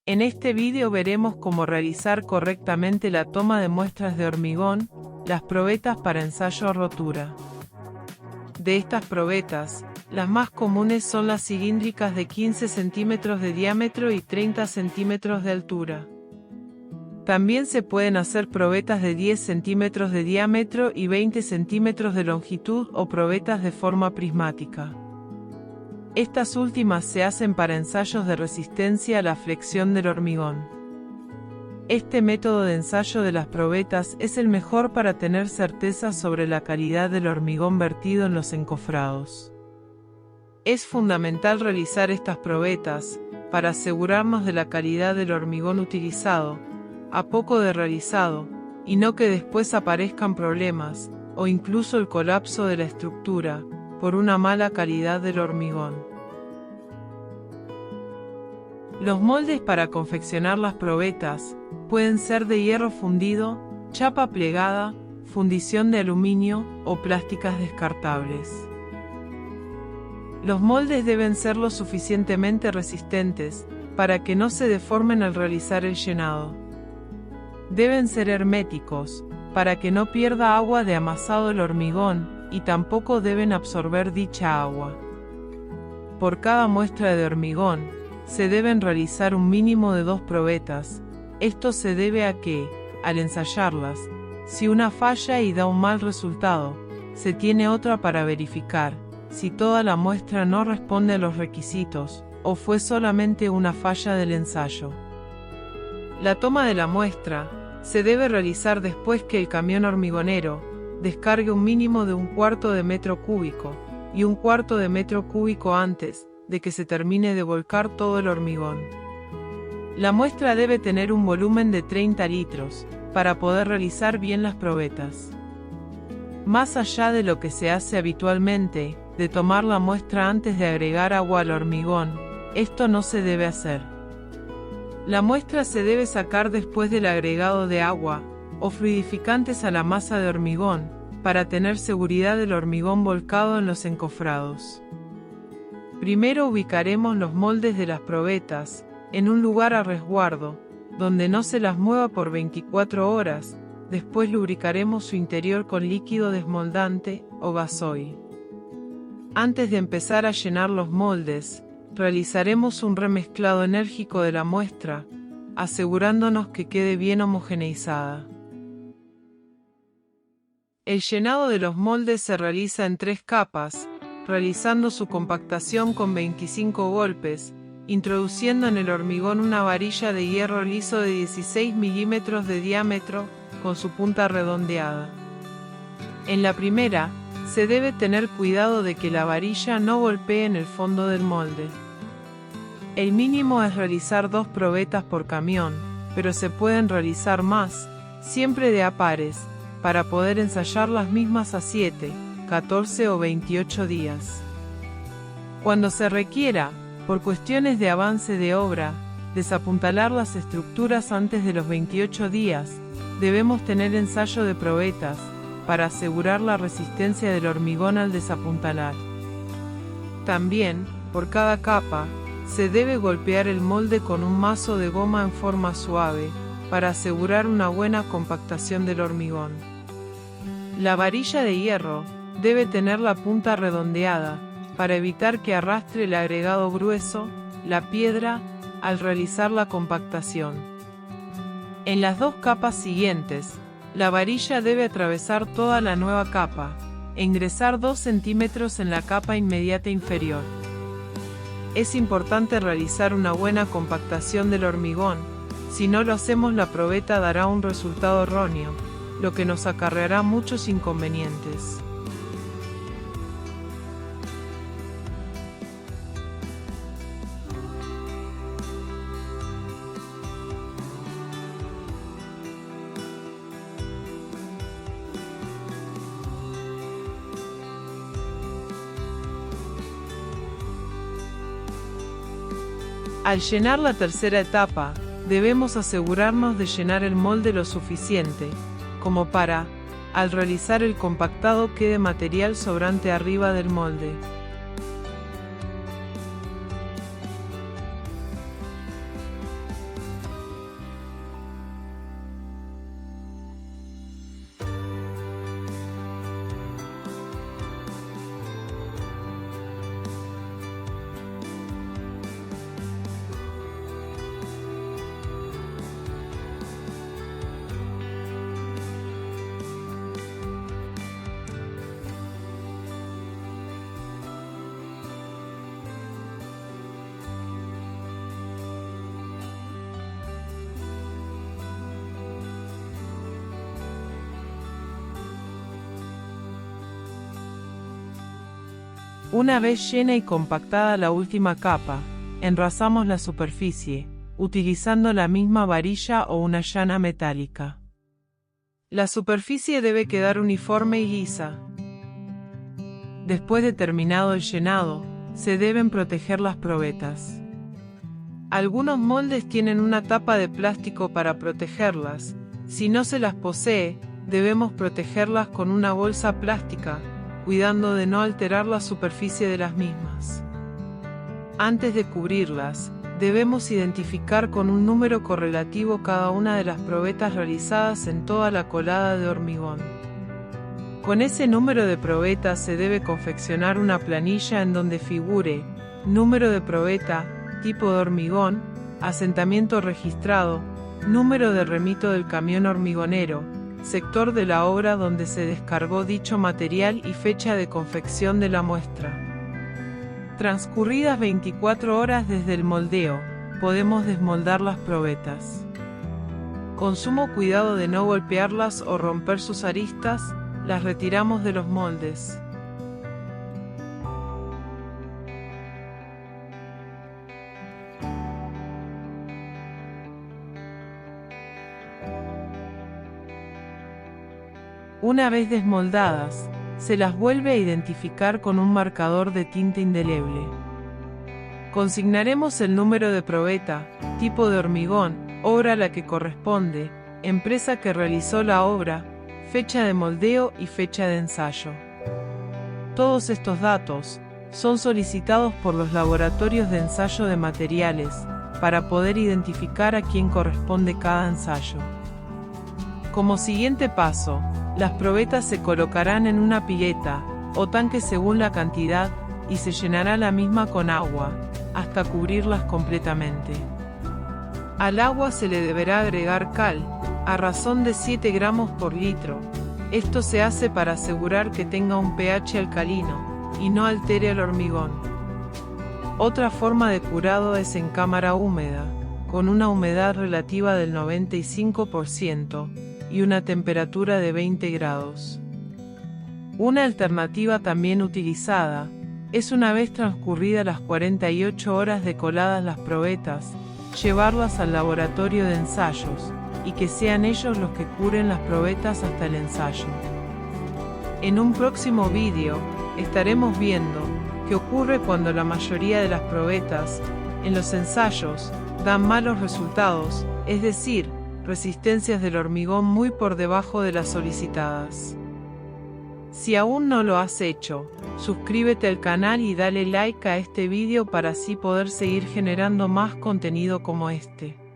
En este vídeo veremos cómo realizar correctamente la toma de muestras de hormigón, las probetas para ensayo rotura. De estas probetas, las más comunes son las cilíndricas de 15 centímetros de diámetro y 30 centímetros de altura. También se pueden hacer probetas de 10 centímetros de diámetro y 20 centímetros de longitud o probetas de forma prismática. Estas últimas se hacen para ensayos de resistencia a la flexión del hormigón. Este método de ensayo de las probetas es el mejor para tener certeza sobre la calidad del hormigón vertido en los encofrados. Es fundamental realizar estas probetas para asegurarnos de la calidad del hormigón utilizado, a poco de realizado, y no que después aparezcan problemas, o incluso el colapso de la estructura, por una mala calidad del hormigón. Los moldes para confeccionar las probetas pueden ser de hierro fundido, chapa plegada, fundición de aluminio o plásticas descartables. Los moldes deben ser lo suficientemente resistentes para que no se deformen al realizar el llenado. Deben ser herméticos, para que no pierda agua de amasado el hormigón, y tampoco deben absorber dicha agua. Por cada muestra de hormigón, se deben realizar un mínimo de 2 probetas. Esto se debe a que, al ensayarlas, si una falla y da un mal resultado, se tiene otra para verificar si toda la muestra no responde a los requisitos, o fue solamente una falla del ensayo. La toma de la muestra se debe realizar después que el camión hormigonero descargue un mínimo de 1/4 de metro cúbico y 1/4 de metro cúbico antes de que se termine de volcar todo el hormigón. La muestra debe tener un volumen de 30 litros para poder realizar bien las probetas. Más allá de lo que se hace habitualmente, de tomar la muestra antes de agregar agua al hormigón, esto no se debe hacer. La muestra se debe sacar después del agregado de agua o fluidificantes a la masa de hormigón, para tener seguridad del hormigón volcado en los encofrados. Primero ubicaremos los moldes de las probetas en un lugar a resguardo, donde no se las mueva por 24 horas, después lubricaremos su interior con líquido desmoldante o gasoil. Antes de empezar a llenar los moldes, realizaremos un remezclado enérgico de la muestra, asegurándonos que quede bien homogeneizada. El llenado de los moldes se realiza en 3 capas, realizando su compactación con 25 golpes, introduciendo en el hormigón una varilla de hierro liso de 16 milímetros de diámetro, con su punta redondeada. En la primera, se debe tener cuidado de que la varilla no golpee en el fondo del molde. El mínimo es realizar 2 probetas por camión, pero se pueden realizar más, siempre de a pares, para poder ensayar las mismas a 7, 14 o 28 días. Cuando se requiera, por cuestiones de avance de obra, desapuntalar las estructuras antes de los 28 días, debemos tener ensayo de probetas, para asegurar la resistencia del hormigón al desapuntalar. También, por cada capa, se debe golpear el molde con un mazo de goma en forma suave, para asegurar una buena compactación del hormigón. La varilla de hierro debe tener la punta redondeada, para evitar que arrastre el agregado grueso, la piedra, al realizar la compactación. En las 2 capas siguientes, la varilla debe atravesar toda la nueva capa, e ingresar 2 centímetros en la capa inmediata inferior. Es importante realizar una buena compactación del hormigón, si no lo hacemos la probeta dará un resultado erróneo, lo que nos acarreará muchos inconvenientes. Al llenar la tercera etapa, debemos asegurarnos de llenar el molde lo suficiente, como para, al realizar el compactado quede material sobrante arriba del molde. Una vez llena y compactada la última capa, enrasamos la superficie, utilizando la misma varilla o una llana metálica. La superficie debe quedar uniforme y lisa. Después de terminado el llenado, se deben proteger las probetas. Algunos moldes tienen una tapa de plástico para protegerlas. Si no se las posee, debemos protegerlas con una bolsa plástica, cuidando de no alterar la superficie de las mismas. Antes de cubrirlas, debemos identificar con un número correlativo cada una de las probetas realizadas en toda la colada de hormigón. Con ese número de probetas se debe confeccionar una planilla en donde figure número de probeta, tipo de hormigón, asentamiento registrado, número de remito del camión hormigonero, sector de la obra donde se descargó dicho material y fecha de confección de la muestra. Transcurridas 24 horas desde el moldeo, podemos desmoldar las probetas. Con sumo cuidado de no golpearlas o romper sus aristas, las retiramos de los moldes. Una vez desmoldadas, se las vuelve a identificar con un marcador de tinta indeleble. Consignaremos el número de probeta, tipo de hormigón, obra a la que corresponde, empresa que realizó la obra, fecha de moldeo y fecha de ensayo. Todos estos datos son solicitados por los laboratorios de ensayo de materiales para poder identificar a quién corresponde cada ensayo. Como siguiente paso, las probetas se colocarán en una pileta o tanque según la cantidad y se llenará la misma con agua hasta cubrirlas completamente. Al agua se le deberá agregar cal, a razón de 7 gramos por litro. Esto se hace para asegurar que tenga un pH alcalino y no altere el hormigón. Otra forma de curado es en cámara húmeda, con una humedad relativa del 95% y una temperatura de 20 grados. Una alternativa también utilizada es, una vez transcurridas las 48 horas de coladas las probetas, llevarlas al laboratorio de ensayos y que sean ellos los que curen las probetas hasta el ensayo. En un próximo vídeo estaremos viendo qué ocurre cuando la mayoría de las probetas en los ensayos dan malos resultados, es decir, resistencias del hormigón muy por debajo de las solicitadas. Si aún no lo has hecho, suscríbete al canal y dale like a este vídeo para así poder seguir generando más contenido como este.